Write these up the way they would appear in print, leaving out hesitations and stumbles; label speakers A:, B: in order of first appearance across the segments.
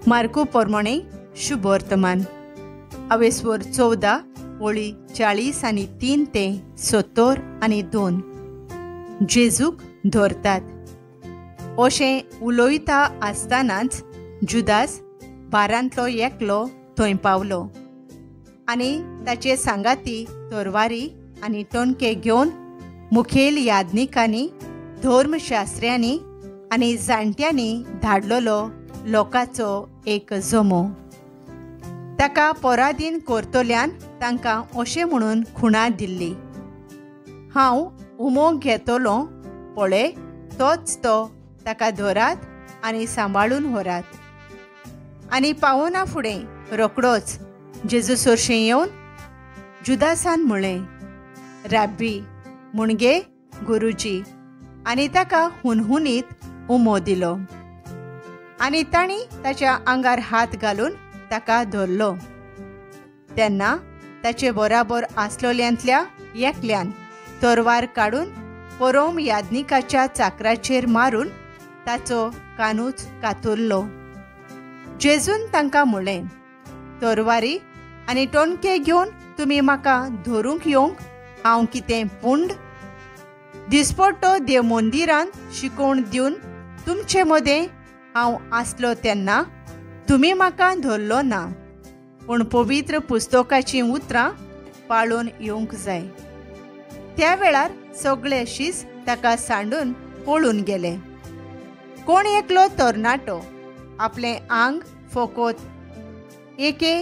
A: Marco पोरमोणे शुभ वर्तमान अवेस्वर 14 ओळी 40 आनी 3 ते 70 आनी 2 जेजूक धरतात अशें उलोयता आसतनाच जुदास 12 एकलो थंय पावलो आनी ताचे सांगाती तोरवारी आनी टोणके घेवन मुखेल यादनिकांनी धर्मशास्त्र्यांनी आनी जाणट्यांनी धाडलोलो लोकांचो एक जमो ताका पराधीन करतल्यान तांकां अशें म्हणून खुणा दिल्ली, हांव उमोग घेतलो पळय तोच तो, ताका धरात आनी सांबाळून व्हरात. आनी पावना फुडें रोकडोच जेजू सरशें येवन जुदासान म्हणलें, राब्बी म्हणजे गुरुजी, आनी ताका हुनहुनीत उमो दिलो. आनी तांणी ताच्या आंगार हात घालून ताका धरलो. तेन्ना ताचे बराबर आसलोल्यांतल्या एकल्यान तोरवार काडून परम यादनिकाच्या चाकराचेर मारून ताचो कानूच कातुरलो. जेजून तांकां म्हणलें, तोरवारी आनी टोणके घेवन तुमी म्हाका धरूंक येवंक हांव कितें पुंड? दिसपट्टो देव मंदिरांत शिकोवन दिवन तुमचे मदें हांव आसलो तेन्ना तुमी म्हाका धरलो ना, पूण पवित्र पुस्तकाचीं उतरां पाळून येवंक जाय. त्या वेळार सगळे शीस ताका सांडून पळून गेले. कोण एकलो तरणाटो आपलें आंग फोकोत एके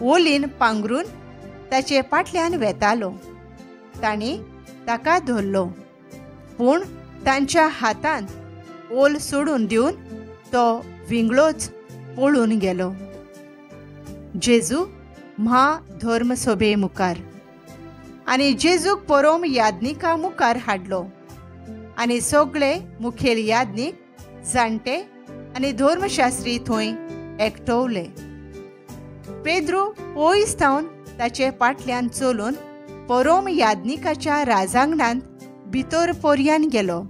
A: ओलीन पांगरून ताचे फाटल्यान वेतालो. तांणी ताका धरलो, पूण तांच्या हातांत ओल सोडून दिवन तो विंगळोच पळून गेलो. जेजू धर्मसभे मुखार आनी जेजूक परम यादनिका मुखार हाडलो आनी सगळे मुखेल यादनीक, जाणटे आनी धर्मशास्त्री थंय एकठवले. पेद्रू पयस थावन ताचे फाटल्यान चलून परम यादनिकाच्या राजांगणांत भितर पर्यान गेलो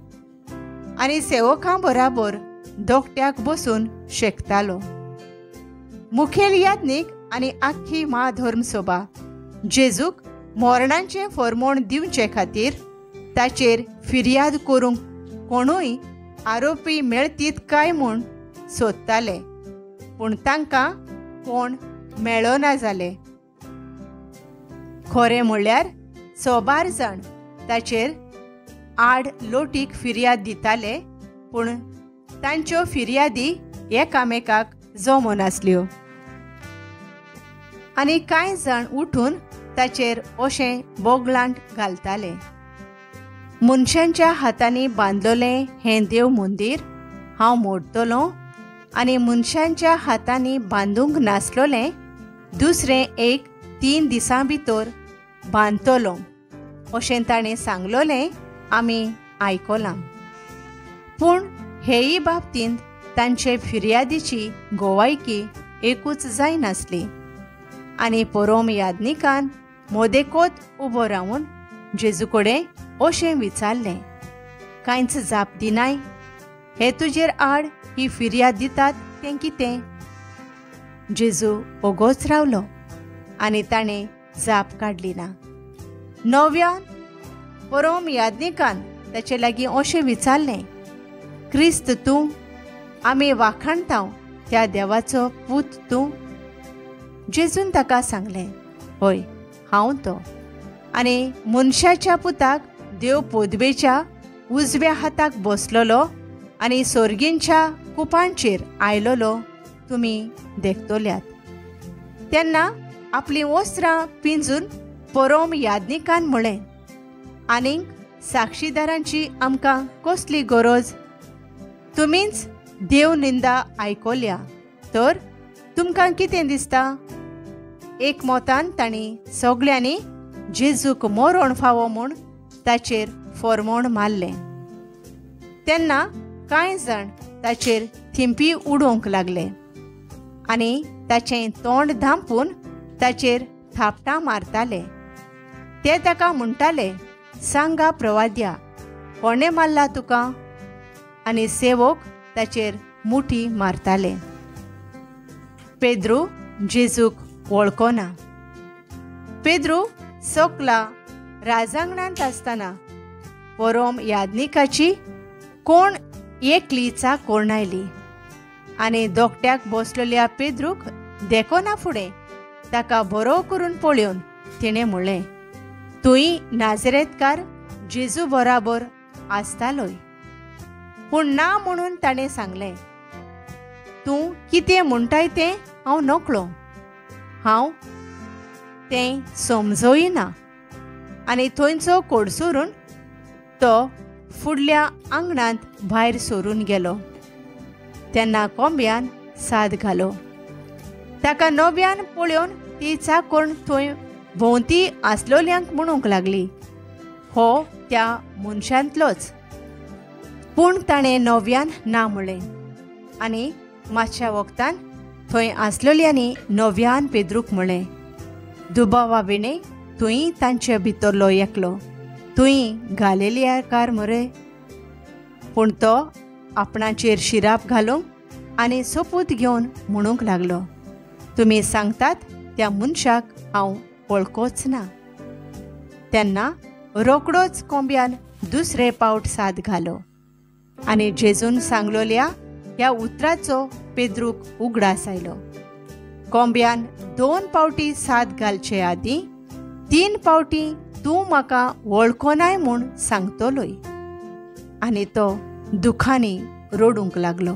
A: आनी सेवकां बराबर दोगट्याक बसून शेकतालो. मुखेल यादनीक आनी आख्खी धर्मसभा जेजूक मोरणांचें फर्मोण दिवचे खातीर ताचेर फिर्याद करूंक कोणूय आरोपी मेळतीत काय म्हूण सोदताले, पूण तांकां कोण मेळना जाले. खरें म्हणल्यार 100 जाण ताचेर आड लोटीक फिर्याद दिताले, पूण तांच्यो फिर्यादी एकामेकाक जमो नासल्यो. आनी कांय जाण उठून ताचेर अशें बोगलांट घालताले, मनशांच्या हातांनी बांदलोलें हें देव मंदीर हांव मोडटलों आनी मनशांच्या हातांनी बांदूंक नासलोलें दुसरें 3 दिसां भितर बांदतलों अशें ताणें सांगलोलें आमी आयकलां. पूण हेय बाबतींत तांचे फिर्यादीची गोवायकी एकूच जायनासली. आनी परम यादनिकान मोदेकोत उबो रावन जेजू कडेन अशें विचारलें, कांयच जाप दिनाय? हे तुजेर आड ही फिर्याद दितात तें कितें? जेजू ओगोच रावलो आनी ताणें जाप काडली ना. नव्यान परम यादनिकान ताचे लागीं अशें विचारलें, क्रिस्त तूं? आमी वाखाणटाव त्या देवाचो पूत तूं? जेजून ताका सांगलें, हय हांव तो. आनी मनशाच्या पुताक देव पोदवेच्या उजव्या हाताक बसलोलो आनी सोर्गींच्या कुपांचेर आयलोलो तुमी देखतल्यात. तेन्ना आपलीं वस्त्रां पिंजून परम यादनिकान म्हळें, आनीक साक्षीदारांची आमकां कसली गरज? तुमीच देव निंदा आयकोल्या, तर तुमकां कितें दिसता? एकमतान तांणी सगळ्यांनी जेजूक मरण फावो म्हूण ताचेर फर्मोण मारलें. तेन्ना कांय जाण ताचेर थिंपी उडोवंक लागले आनी ताचें तोंड धांपून ताचेर थापटां मारताले. ते ताका म्हणटाले, सांगा प्रवाद्या, कोणें मारला तुका? आनी सेवक ताचेर मुठी मारताले. पेद्रू जेजूक वळखोना. पेद्रू सोकला राजांगणांत आसतना परोम यादनिकाची कोण एकली कोण आयली आनी दोगट्याक बसलेल्या पेद्रूक देखोना फुडें ताका बरो करून पळोवन तिणें म्हणलें, तुई नाजरेतकार जेजू बराबर आसतालोय. पूण ना म्हणून ताणें सांगलें, तूं कितें म्हणटाय तें हांव नकळो. हांव तें समजोयना. आनी थंयचो कोडसुरून तो फुडल्या आंगणांत भायर सरून गेलो. तेन्ना कोंब्यान साद घालो. ताका नव्यान पळोवन ती चाकोण थंय भोंवती आसलोल्यांक म्हणूंक लागली, हो त्या मनशांतलोच. पूण ताणें नव्यान ना म्हणलें. आनी मातशा वखतान थंय आसलोल्यांनी नव्यान पेद्रूक म्हणलें, दुबावा विणे तुई तांचे भितरलो एकलो, तुई गालिलियाकार मरे. पूण तो आपणाचेर शिराप घालूंक आनी सोपूत घेवन म्हणूंक लागलो, तुमी सांगतात त्या मनशाक हांव वळखोच ना. तेन्ना रोकडोच कोंब्यान दुसरे पावट साद घालो आनी जेजून सांगलोल्या ह्या उतराचो पेद्रूक उगडास आयलो. कोंब्यान 2 पावटी साद घालचे आदीं 3 पावटी तूं म्हाका वळखोनाय म्हूण सांगतलोय. आनी तो दुखांनी रडूंक लागलो.